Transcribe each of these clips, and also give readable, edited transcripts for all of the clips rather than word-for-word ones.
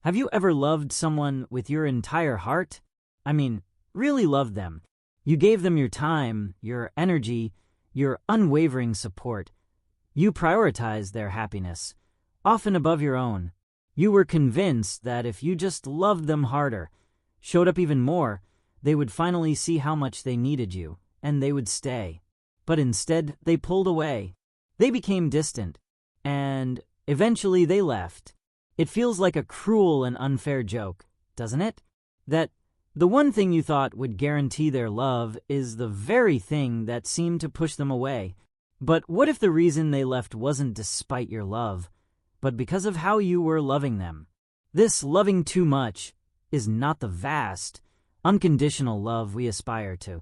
Have you ever loved someone with your entire heart? I mean, really loved them. You gave them your time, your energy, your unwavering support. You prioritized their happiness, often above your own. You were convinced that if you just loved them harder, showed up even more, they would finally see how much they needed you, and they would stay. But instead, they pulled away. They became distant, and eventually they left. It feels like a cruel and unfair joke, doesn't it? That the one thing you thought would guarantee their love is the very thing that seemed to push them away. But what if the reason they left wasn't despite your love, but because of how you were loving them? This loving too much is not the vast, unconditional love we aspire to.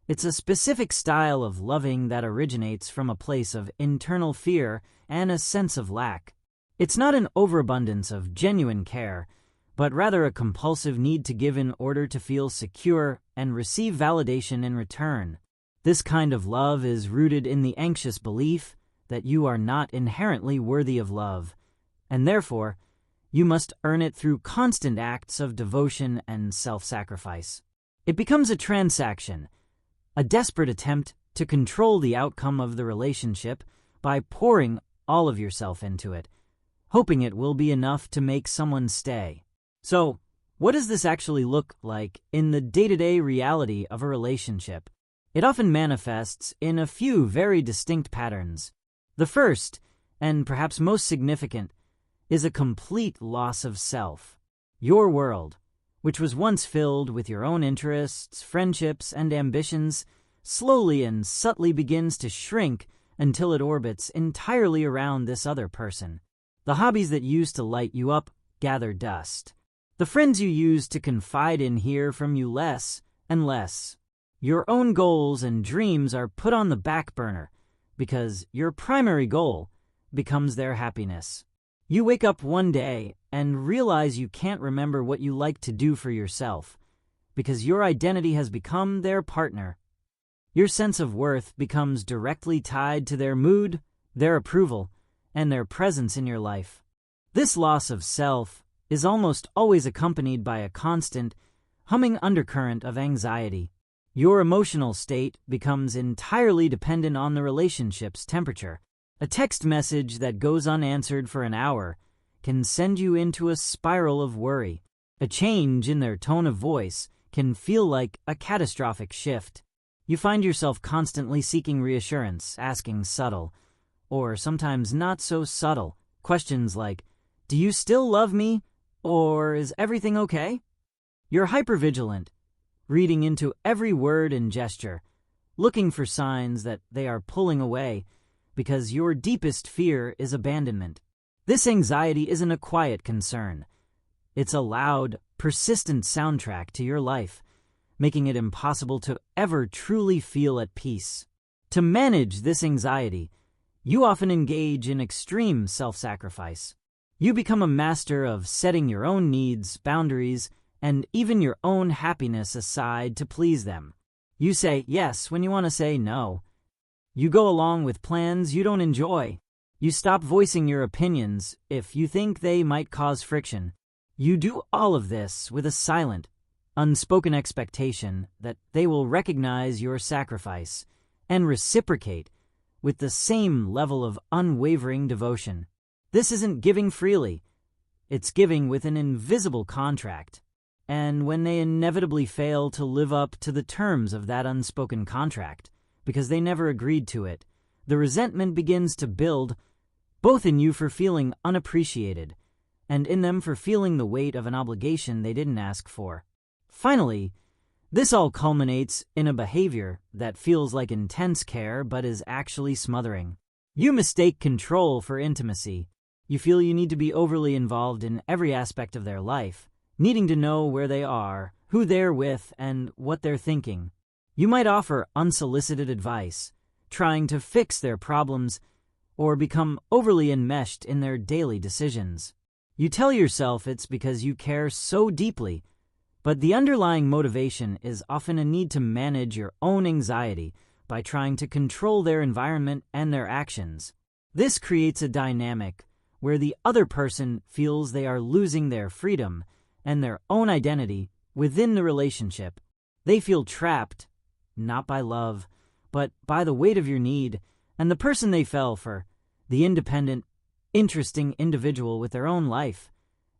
It's a specific style of loving that originates from a place of internal fear and a sense of lack. It's not an overabundance of genuine care, but rather a compulsive need to give in order to feel secure and receive validation in return. This kind of love is rooted in the anxious belief that you are not inherently worthy of love, and therefore, you must earn it through constant acts of devotion and self-sacrifice. It becomes a transaction, a desperate attempt to control the outcome of the relationship by pouring all of yourself into it, hoping it will be enough to make someone stay. So, what does this actually look like in the day-to-day reality of a relationship? It often manifests in a few very distinct patterns. The first, and perhaps most significant, is a complete loss of self. Your world, which was once filled with your own interests, friendships, and ambitions, slowly and subtly begins to shrink until it orbits entirely around this other person. The hobbies that used to light you up gather dust. The friends you used to confide in hear from you less and less. Your own goals and dreams are put on the back burner because your primary goal becomes their happiness. You wake up one day and realize you can't remember what you like to do for yourself because your identity has become their partner. Your sense of worth becomes directly tied to their mood, their approval, and their presence in your life. This loss of self is almost always accompanied by a constant, humming undercurrent of anxiety. Your emotional state becomes entirely dependent on the relationship's temperature. A text message that goes unanswered for an hour can send you into a spiral of worry. A change in their tone of voice can feel like a catastrophic shift. You find yourself constantly seeking reassurance, asking subtle, or sometimes not so subtle, questions like, "Do you still love me?" or "Is everything okay?" You're hypervigilant, reading into every word and gesture, looking for signs that they are pulling away, because your deepest fear is abandonment. This anxiety isn't a quiet concern. It's a loud, persistent soundtrack to your life, making it impossible to ever truly feel at peace. To manage this anxiety, you often engage in extreme self-sacrifice. You become a master of setting your own needs, boundaries, and even your own happiness aside to please them. You say yes when you want to say no. You go along with plans you don't enjoy. You stop voicing your opinions if you think they might cause friction. You do all of this with a silent, unspoken expectation that they will recognize your sacrifice and reciprocate with the same level of unwavering devotion. This isn't giving freely. It's giving with an invisible contract. And when they inevitably fail to live up to the terms of that unspoken contract, because they never agreed to it, the resentment begins to build, both in you for feeling unappreciated and in them for feeling the weight of an obligation they didn't ask for. Finally, this all culminates in a behavior that feels like intense care but is actually smothering. You mistake control for intimacy. You feel you need to be overly involved in every aspect of their life, needing to know where they are, who they're with, and what they're thinking. You might offer unsolicited advice, trying to fix their problems, or become overly enmeshed in their daily decisions. You tell yourself it's because you care so deeply, but the underlying motivation is often a need to manage your own anxiety by trying to control their environment and their actions. This creates a dynamic where the other person feels they are losing their freedom and their own identity within the relationship. They feel trapped, not by love, but by the weight of your need, and the person they fell for, the independent, interesting individual with their own life,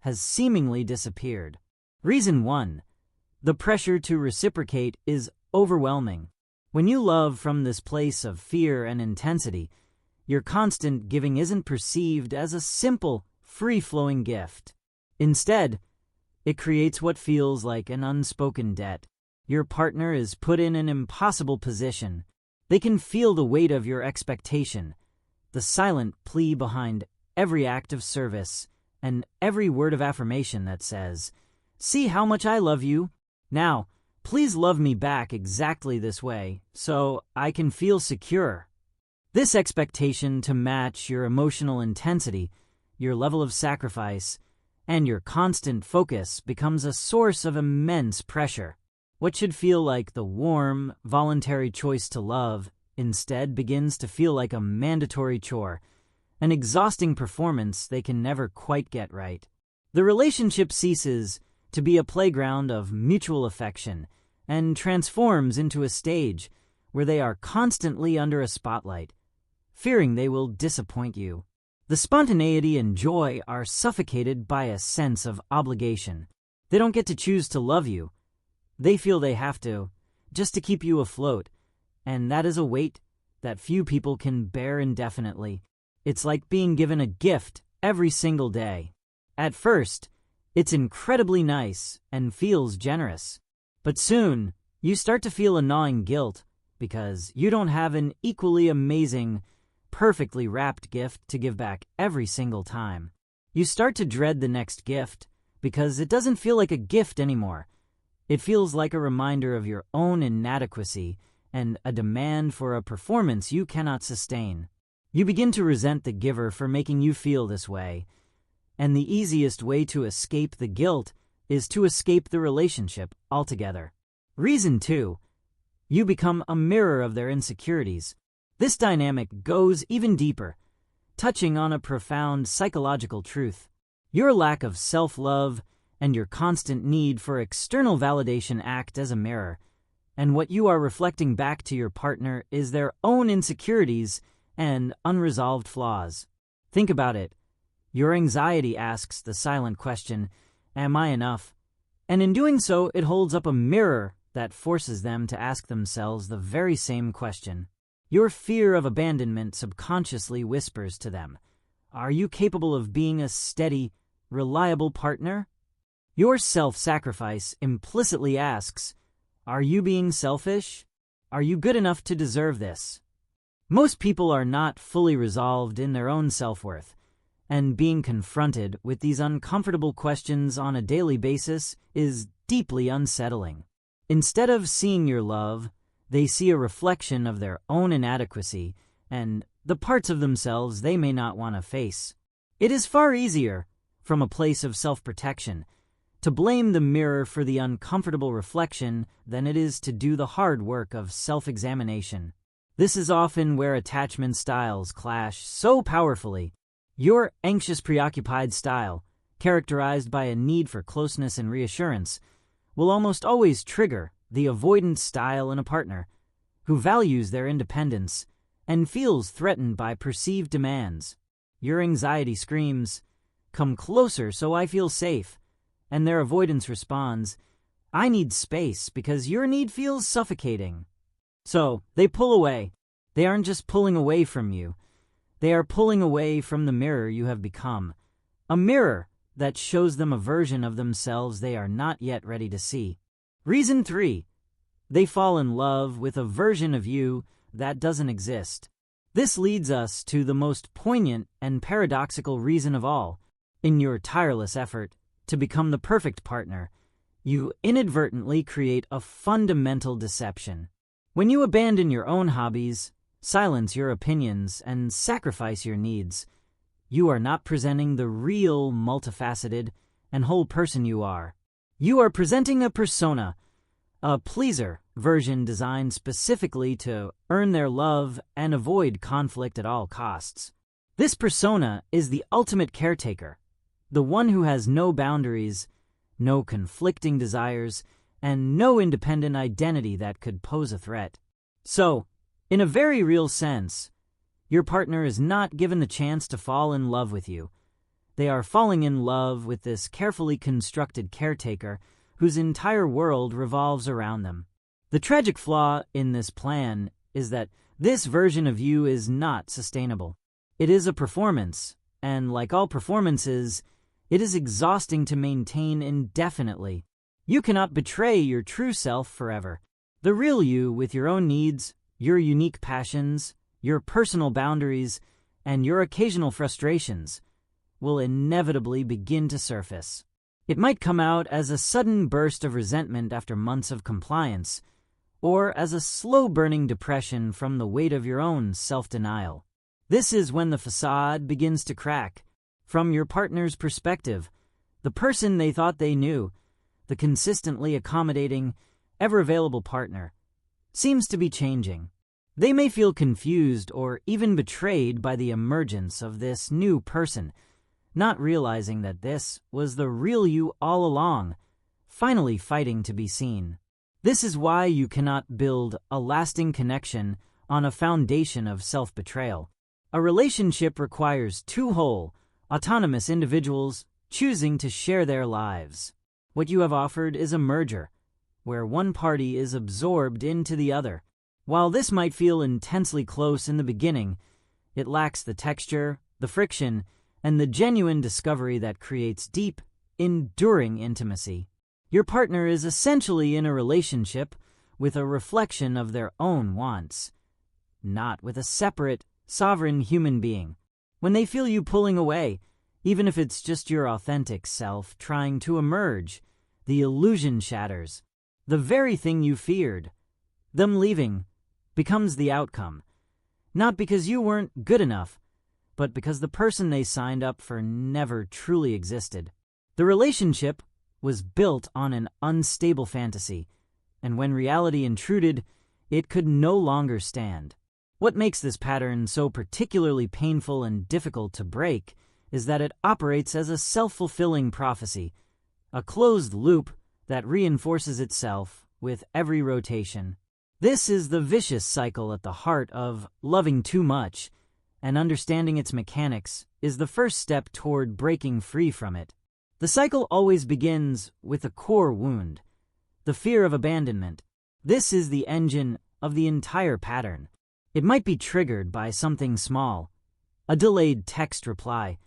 has seemingly disappeared. Reason 1. The pressure to reciprocate is overwhelming. When you love from this place of fear and intensity, your constant giving isn't perceived as a simple, free-flowing gift. Instead, it creates what feels like an unspoken debt. Your partner is put in an impossible position. They can feel the weight of your expectation, the silent plea behind every act of service, and every word of affirmation that says, "See how much I love you. Now, please love me back exactly this way, so I can feel secure." This expectation to match your emotional intensity, your level of sacrifice, and your constant focus becomes a source of immense pressure. What should feel like the warm, voluntary choice to love instead begins to feel like a mandatory chore, an exhausting performance they can never quite get right. The relationship ceases to be a playground of mutual affection and transforms into a stage where they are constantly under a spotlight, fearing they will disappoint you. The spontaneity and joy are suffocated by a sense of obligation. They don't get to choose to love you. They feel they have to, just to keep you afloat, and that is a weight that few people can bear indefinitely. It's like being given a gift every single day. At first, it's incredibly nice and feels generous. But soon, you start to feel a gnawing guilt because you don't have an equally amazing, perfectly wrapped gift to give back every single time. You start to dread the next gift because it doesn't feel like a gift anymore. It feels like a reminder of your own inadequacy and a demand for a performance you cannot sustain. You begin to resent the giver for making you feel this way, and the easiest way to escape the guilt is to escape the relationship altogether. Reason 2. You become a mirror of their insecurities. This dynamic goes even deeper, touching on a profound psychological truth. Your lack of self-love and your constant need for external validation act as a mirror, and what you are reflecting back to your partner is their own insecurities and unresolved flaws. Think about it. Your anxiety asks the silent question, "Am I enough?" And in doing so, it holds up a mirror that forces them to ask themselves the very same question. Your fear of abandonment subconsciously whispers to them, "Are you capable of being a steady, reliable partner?" Your self-sacrifice implicitly asks, "Are you being selfish? Are you good enough to deserve this?" Most people are not fully resolved in their own self-worth, and being confronted with these uncomfortable questions on a daily basis is deeply unsettling. Instead of seeing your love, they see a reflection of their own inadequacy and the parts of themselves they may not want to face. It is far easier, from a place of self-protection, to blame the mirror for the uncomfortable reflection than it is to do the hard work of self-examination. This is often where attachment styles clash so powerfully. Your anxious, preoccupied style, characterized by a need for closeness and reassurance, will almost always trigger the avoidant style in a partner who values their independence and feels threatened by perceived demands. Your anxiety screams, "Come closer so I feel safe," and their avoidance responds, "I need space because your need feels suffocating." So they pull away. They aren't just pulling away from you. They are pulling away from the mirror you have become, a mirror that shows them a version of themselves they are not yet ready to see. Reason 3. They fall in love with a version of you that doesn't exist. This leads us to the most poignant and paradoxical reason of all. In your tireless effort to become the perfect partner, you inadvertently create a fundamental deception. When you abandon your own hobbies, silence your opinions, and sacrifice your needs, you are not presenting the real, multifaceted, and whole person you are. You are presenting a persona, a pleaser version designed specifically to earn their love and avoid conflict at all costs. This persona is the ultimate caretaker, the one who has no boundaries, no conflicting desires, and no independent identity that could pose a threat. So, in a very real sense, your partner is not given the chance to fall in love with you. They are falling in love with this carefully constructed caretaker whose entire world revolves around them. The tragic flaw in this plan is that this version of you is not sustainable. It is a performance, and like all performances, it is exhausting to maintain indefinitely. You cannot betray your true self forever. The real you, with your own needs, your unique passions, your personal boundaries, and your occasional frustrations, will inevitably begin to surface. It might come out as a sudden burst of resentment after months of compliance, or as a slow-burning depression from the weight of your own self-denial. This is when the facade begins to crack. From your partner's perspective, the person they thought they knew, the consistently accommodating, ever-available partner, seems to be changing. They may feel confused or even betrayed by the emergence of this new person, not realizing that this was the real you all along, finally fighting to be seen. This is why you cannot build a lasting connection on a foundation of self-betrayal. A relationship requires two whole, autonomous individuals choosing to share their lives. What you have offered is a merger, where one party is absorbed into the other. While this might feel intensely close in the beginning, it lacks the texture, the friction, and the genuine discovery that creates deep, enduring intimacy. Your partner is essentially in a relationship with a reflection of their own wants, not with a separate, sovereign human being. When they feel you pulling away, even if it's just your authentic self trying to emerge, the illusion shatters. The very thing you feared, them leaving, becomes the outcome. Not because you weren't good enough, but because the person they signed up for never truly existed. The relationship was built on an unstable fantasy, and when reality intruded, it could no longer stand. What makes this pattern so particularly painful and difficult to break is that it operates as a self-fulfilling prophecy, a closed loop that reinforces itself with every rotation. This is the vicious cycle at the heart of loving too much, and understanding its mechanics is the first step toward breaking free from it. The cycle always begins with a core wound, the fear of abandonment. This is the engine of the entire pattern. It might be triggered by something small, a delayed text reply,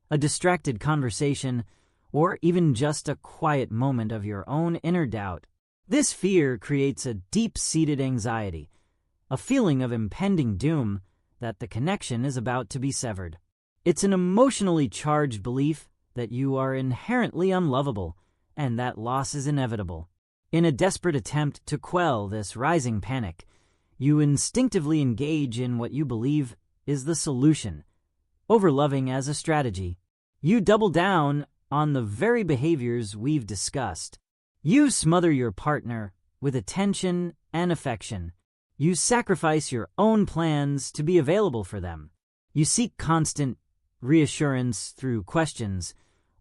a distracted conversation, or even just a quiet moment of your own inner doubt. This fear creates a deep-seated anxiety, a feeling of impending doom that the connection is about to be severed. It's an emotionally charged belief that you are inherently unlovable and that loss is inevitable. In a desperate attempt to quell this rising panic, you instinctively engage in what you believe is the solution, overloving as a strategy. You double down on the very behaviors we've discussed. You smother your partner with attention and affection. You sacrifice your own plans to be available for them. You seek constant reassurance through questions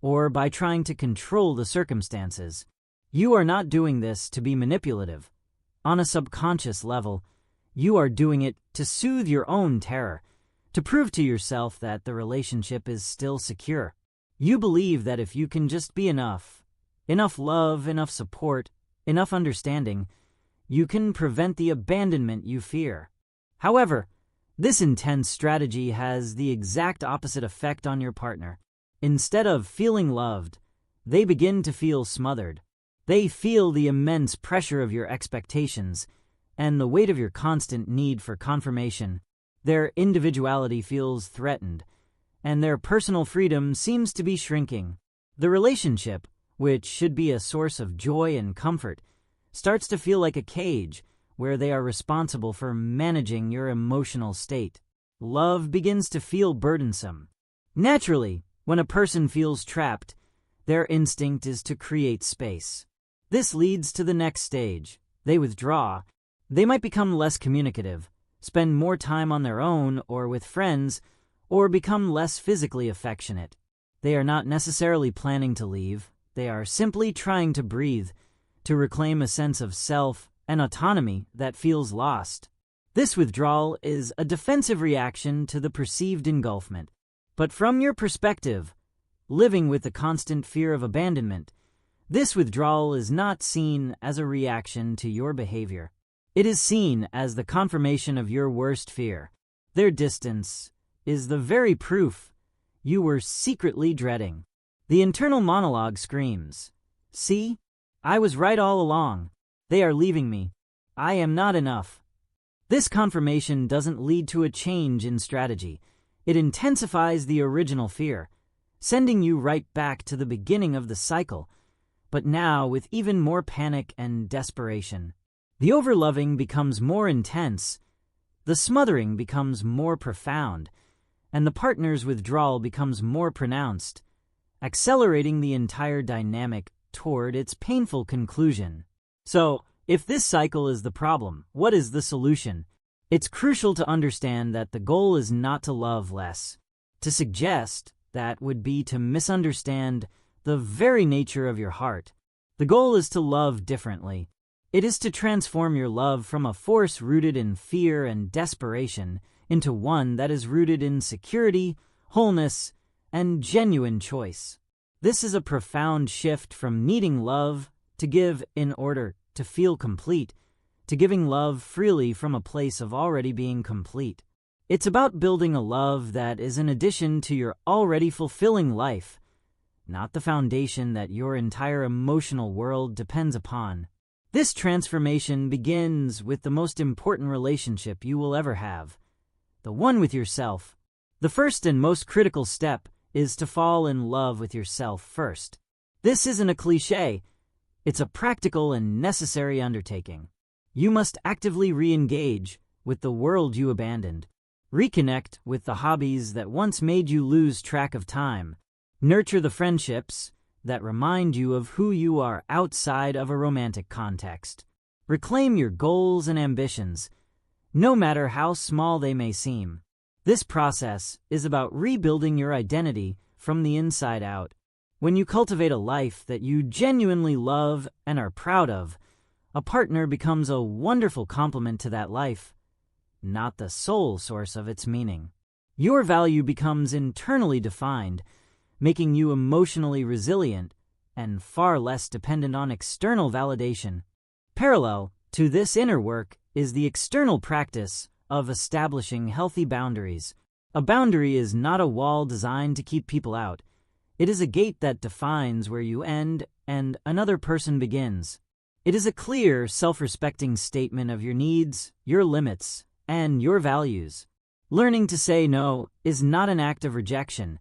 or by trying to control the circumstances. You are not doing this to be manipulative. On a subconscious level, you are doing it to soothe your own terror, to prove to yourself that the relationship is still secure. You believe that if you can just be enough love, enough support, enough understanding, you can prevent the abandonment you fear. However, this intense strategy has the exact opposite effect on your partner. Instead of feeling loved, they begin to feel smothered. They feel the immense pressure of your expectations and the weight of your constant need for confirmation. Their individuality feels threatened, and their personal freedom seems to be shrinking. The relationship, which should be a source of joy and comfort, starts to feel like a cage where they are responsible for managing your emotional state. Love begins to feel burdensome. Naturally, when a person feels trapped, their instinct is to create space. This leads to the next stage. They withdraw. They might become less communicative, spend more time on their own or with friends, or become less physically affectionate. They are not necessarily planning to leave, they are simply trying to breathe, to reclaim a sense of self and autonomy that feels lost. This withdrawal is a defensive reaction to the perceived engulfment. But from your perspective, living with the constant fear of abandonment, this withdrawal is not seen as a reaction to your behavior. It is seen as the confirmation of your worst fear. Their distance is the very proof you were secretly dreading. The internal monologue screams, "See? I was right all along. They are leaving me. I am not enough." This confirmation doesn't lead to a change in strategy. It intensifies the original fear, sending you right back to the beginning of the cycle, but now with even more panic and desperation. The overloving becomes more intense, the smothering becomes more profound, and the partner's withdrawal becomes more pronounced, accelerating the entire dynamic toward its painful conclusion. So, if this cycle is the problem, what is the solution? It's crucial to understand that the goal is not to love less. To suggest that would be to misunderstand the very nature of your heart. The goal is to love differently. It is to transform your love from a force rooted in fear and desperation into one that is rooted in security, wholeness, and genuine choice. This is a profound shift from needing love to give in order to feel complete, to giving love freely from a place of already being complete. It's about building a love that is an addition to your already fulfilling life, not the foundation that your entire emotional world depends upon. This transformation begins with the most important relationship you will ever have, the one with yourself. The first and most critical step is to fall in love with yourself first. This isn't a cliché. It's a practical and necessary undertaking. You must actively re-engage with the world you abandoned. Reconnect with the hobbies that once made you lose track of time. Nurture the friendships that remind you of who you are outside of a romantic context. Reclaim your goals and ambitions, no matter how small they may seem. This process is about rebuilding your identity from the inside out. When you cultivate a life that you genuinely love and are proud of, a partner becomes a wonderful complement to that life, not the sole source of its meaning. Your value becomes internally defined, making you emotionally resilient and far less dependent on external validation. Parallel to this inner work is the external practice of establishing healthy boundaries. A boundary is not a wall designed to keep people out. It is a gate that defines where you end and another person begins. It is a clear, self-respecting statement of your needs, your limits, and your values. Learning to say no is not an act of rejection,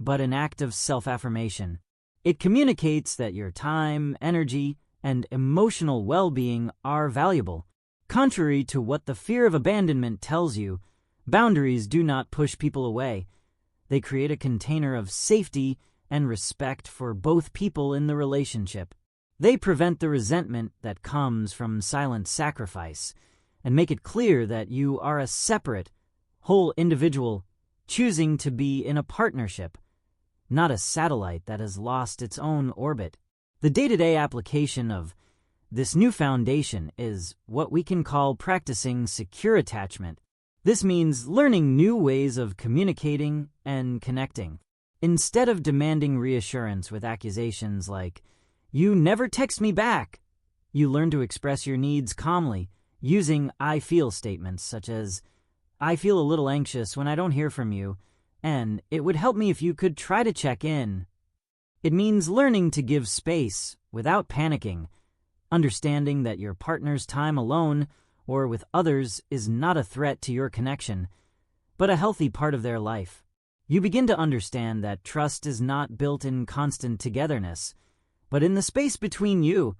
but an act of self-affirmation. It communicates that your time, energy, and emotional well-being are valuable. Contrary to what the fear of abandonment tells you, boundaries do not push people away. They create a container of safety and respect for both people in the relationship. They prevent the resentment that comes from silent sacrifice and make it clear that you are a separate, whole individual choosing to be in a partnership, not a satellite that has lost its own orbit. The day-to-day application of this new foundation is what we can call practicing secure attachment. This means learning new ways of communicating and connecting. Instead of demanding reassurance with accusations like, "You never text me back," you learn to express your needs calmly, using "I feel" statements such as, "I feel a little anxious when I don't hear from you, and it would help me if you could try to check in." It means learning to give space without panicking, understanding that your partner's time alone or with others is not a threat to your connection, but a healthy part of their life. You begin to understand that trust is not built in constant togetherness, but in the space between you.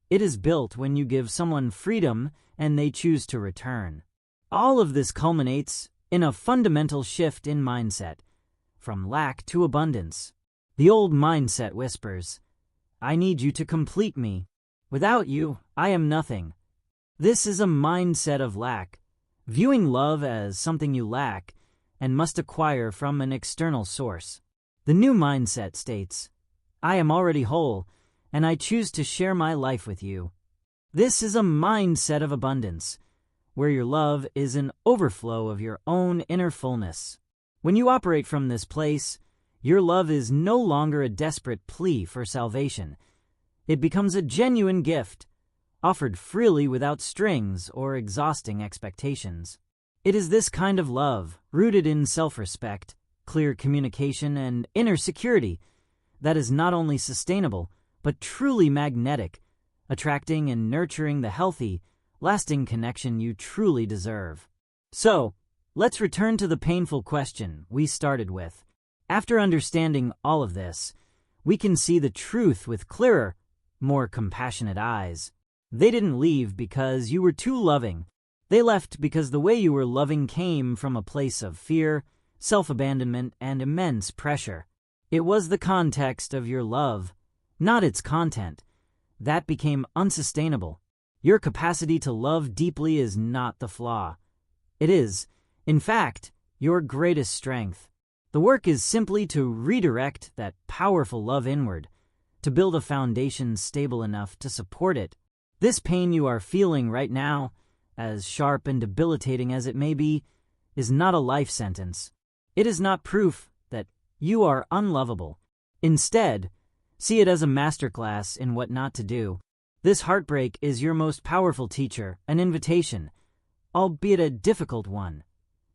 It is built when you give someone freedom and they choose to return. All of this culminates in a fundamental shift in mindset, from lack to abundance. The old mindset whispers, "I need you to complete me. Without you, I am nothing." This is a mindset of lack, viewing love as something you lack and must acquire from an external source. The new mindset states, I am already whole, and I choose to share my life with you. This is a mindset of abundance, where your love is an overflow of your own inner fullness. When you operate from this place, your love is no longer a desperate plea for salvation. It becomes a genuine gift, offered freely without strings or exhausting expectations. It is this kind of love, rooted in self-respect, clear communication, and inner security, that is not only sustainable, but truly magnetic, attracting and nurturing the healthy, lasting connection you truly deserve. So, let's return to the painful question we started with. After understanding all of this, we can see the truth with clearer, more compassionate eyes. They didn't leave because you were too loving. They left because the way you were loving came from a place of fear, self-abandonment, and immense pressure. It was the context of your love, not its content, that became unsustainable. Your capacity to love deeply is not the flaw. It is, in fact, your greatest strength. The work is simply to redirect that powerful love inward, to build a foundation stable enough to support it. This pain you are feeling right now, as sharp and debilitating as it may be, is not a life sentence. It is not proof that you are unlovable. Instead, see it as a masterclass in what not to do. This heartbreak is your most powerful teacher, an invitation, albeit a difficult one,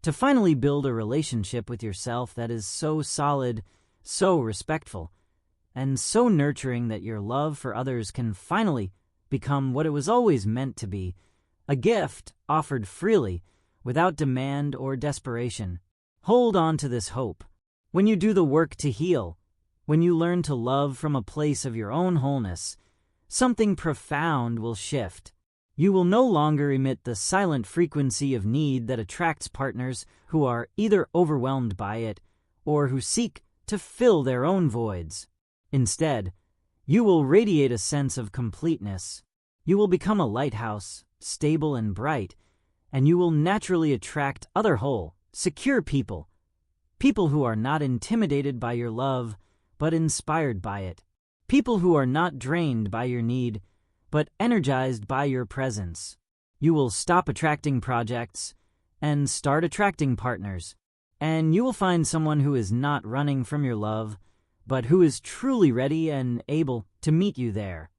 to finally build a relationship with yourself that is so solid, so respectful, and so nurturing that your love for others can finally become what it was always meant to be, a gift offered freely, without demand or desperation. Hold on to this hope. When you do the work to heal, when you learn to love from a place of your own wholeness, something profound will shift. You will no longer emit the silent frequency of need that attracts partners who are either overwhelmed by it or who seek to fill their own voids. Instead, you will radiate a sense of completeness. You will become a lighthouse, stable and bright, and you will naturally attract other whole, secure people. People who are not intimidated by your love, but inspired by it. People who are not drained by your need, but energized by your presence. You will stop attracting projects and start attracting partners. And you will find someone who is not running from your love, but who is truly ready and able to meet you there.